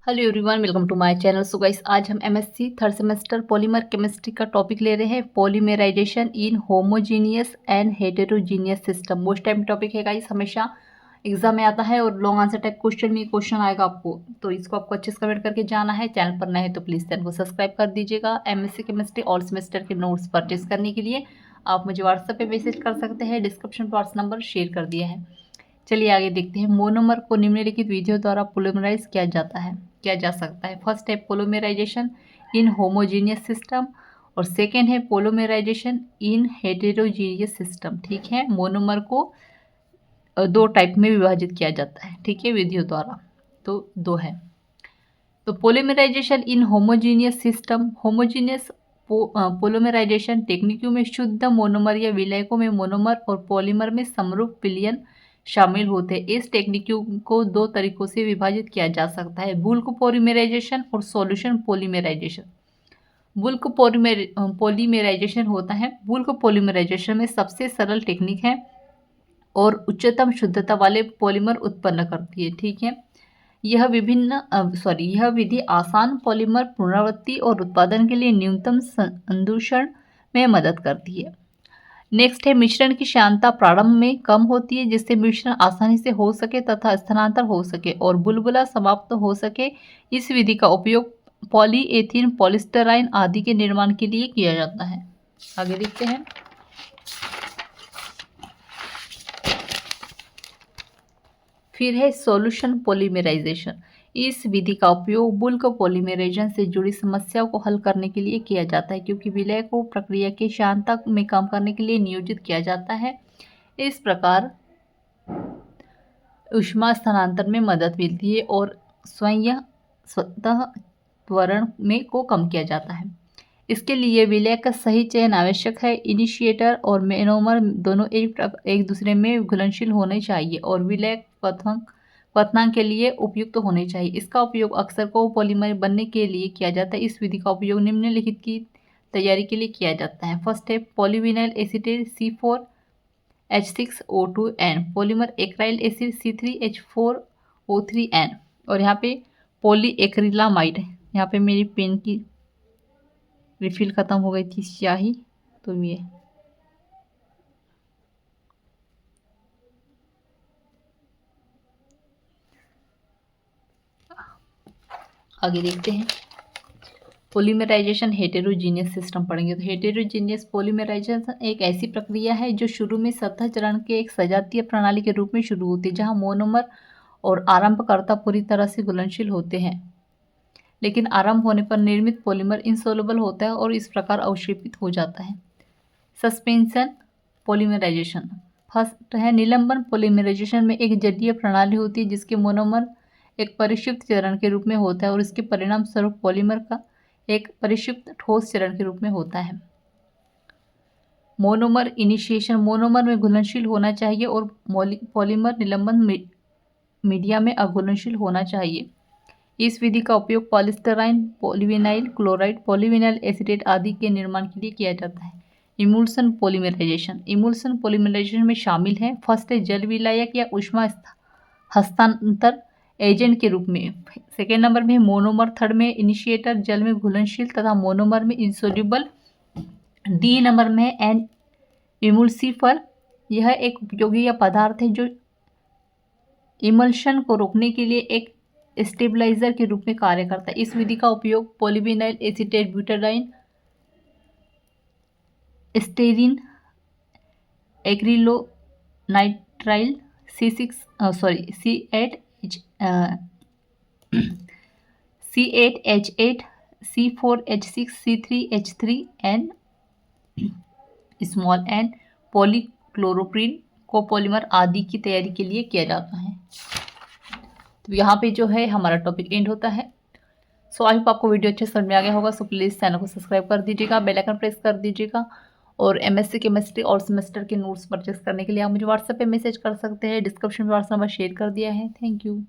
Hello everyone, welcome to my channel. So guys, आज हम MSc third semester polymer chemistry का topic ले रहे हैं, polymerization in homogeneous and heterogeneous system. Most time topic है guys, हमेशा एग्जाम में आता है और लॉन्ग आंसर टाइप क्वेश्चन में क्वेश्चन आएगा आपको, तो इसको आपको अच्छे से कमेंट करके जाना है। चैनल पर नए है तो प्लीज़ चैनल को सब्सक्राइब कर दीजिएगा। एमएससी केमिस्ट्री ऑल सेमेस्टर के नोट्स परचेज करने के लिए आप मुझे व्हाट्सएप पर मैसेज कर सकते हैं, डिस्क्रिप्शन पर व्हाट्सएप नंबर शेयर कर दिया है। चलिए आगे देखते हैं। मोनोमर को निम्नलिखित विधियों द्वारा पोलीमराइज किया जा सकता है। फर्स्ट है पोलीमराइजेशन इन होमोजीनियस सिस्टम और सेकेंड है पोलीमराइजेशन इन हेटेरोजीनियस सिस्टम। ठीक है, मोनोमर को दो टाइप में विभाजित किया जाता है, ठीक है, विधियों द्वारा। तो दो है। तो पोलीमराइजेशन इन होमोजीनियस सिस्टम, होमोजीनियस पोलीमराइजेशन टेक्निकों में शुद्ध मोनोमर या विलयकों में मोनोमर और पॉलीमर में समरूप विलयन शामिल होते हैं। इस टेक्निकों को दो तरीकों से विभाजित किया जा सकता है, बुल्क पॉलीमराइजेशन और सॉल्यूशन पॉलीमराइजेशन। बुल्क पॉलीमराइजेशन होता है, बुल्क पॉलीमराइजेशन में सबसे सरल टेक्निक है और उच्चतम शुद्धता वाले पॉलीमर उत्पन्न करती है। ठीक है, यह विधि आसान पॉलीमर पुनरावृत्ति और उत्पादन के लिए न्यूनतम संदूषण में मदद करती है। नेक्स्ट है मिश्रण की श्यानता प्रारंभ में कम होती है, जिससे मिश्रण आसानी से हो सके तथा स्थानांतर हो सके और बुलबुला समाप्त हो सके। इस विधि का उपयोग पॉलीएथीन, पॉलिस्टराइन आदि के निर्माण के लिए किया जाता है। आगे देखते हैं। फिर है सॉल्यूशन पॉलीमराइजेशन। इस विधि का उपयोग बुल्क पॉलीमराइजेशन से जुड़ी समस्याओं को हल करने के लिए किया जाता है, क्योंकि विलय को प्रक्रिया की श्यानता में कम करने के लिए नियोजित किया जाता है। इस प्रकार ऊष्मा स्थानांतरण में मदद मिलती है और स्वतः त्वरण में को कम किया जाता है। इसके लिए विलय का सही चयन आवश्यक है। इनिशिएटर और मोनोमर दोनों एक दूसरे में घुलनशील होने चाहिए और विलय क्वथनांक के लिए उपयुक्त होने चाहिए। इसका उपयोग अक्सर कोपॉलीमर बनने के लिए किया जाता है। इस विधि का उपयोग निम्नलिखित की तैयारी के लिए किया जाता है। फर्स्ट है polyvinyl acetate C4H6O2N, polymer एक्राइल acid C3H4O3N, और यहाँ पे पॉलीएक्रिलामाइड। यहाँ पे मेरी पेन की रिफिल ख़त्म हो गई थी स्याही, तो ये आगे देखते हैं। पॉलीमराइजेशन हेटेरोजीनियस सिस्टम पढ़ेंगे। तो हेटेरोजीनियस पॉलीमराइजेशन एक ऐसी प्रक्रिया है जो शुरू में सतह चरण के एक सजातीय प्रणाली के रूप में शुरू होती है, जहां मोनोमर और आरंभकर्ता पूरी तरह से घुलनशील होते हैं, लेकिन आरंभ होने पर निर्मित पॉलीमर इनसोल्युबल होता है और इस प्रकार अवक्षेपित हो जाता है। Suspension polymerisation. फर्स्ट है निलंबन पॉलीमराइजेशन में एक जलीय प्रणाली होती है जिसके मोनोमर एक परिक्षिप्त चरण के रूप में होता है और इसके परिणाम स्वरूप पॉलीमर का एक परिक्षिप्त ठोस चरण के रूप में होता है। मोनोमर इनिशिएशन, मोनोमर में घुलनशील होना चाहिए और पॉलीमर निलंबन मीडिया में अघुलनशील होना चाहिए। इस विधि का उपयोग पॉलिस्टराइन, पॉलीविनाइल क्लोराइड, पॉलीविनाइल एसीटेट आदि के निर्माण के लिए किया जाता है। Emulsion polymerisation. इमल्शन पॉलीमराइजेशन में शामिल है फर्स्ट है जल विलायक या ऊष्मा हस्तांतर एजेंट के रूप में। सेकेंड नंबर में मोनोमर। थर्ड में इनिशिएटर, जल में घुलनशील तथा मोनोमर में इंसोल्यूबल। डी नंबर में एन इमल्सिफर। यह एक उपयोगी या पदार्थ है जो इमल्शन को रोकने के लिए एक स्टेबलाइजर के रूप में कार्य करता है। इस विधि का उपयोग polyvinyl acetate, butadiene, styrene, acrylonitrile, C8H8, C4H6, C3H3N small n, polychloroprene copolymer आदि की तैयारी के लिए किया जाता है। तो यहाँ पे जो है हमारा टॉपिक एंड होता है। सो आई होप आपको वीडियो अच्छे समझ में आ गया होगा। सो प्लीज़ चैनल को सब्सक्राइब कर दीजिएगा, बेल आइकन प्रेस कर दीजिएगा और एमएससी केमिस्ट्री और सेमेस्टर के नोट्स परचेस करने के लिए आप मुझे व्हाट्सएप पे मैसेज कर सकते हैं। डिस्क्रिप्शन में व्हाट्सएप नंबर शेयर कर दिया है। Thank you.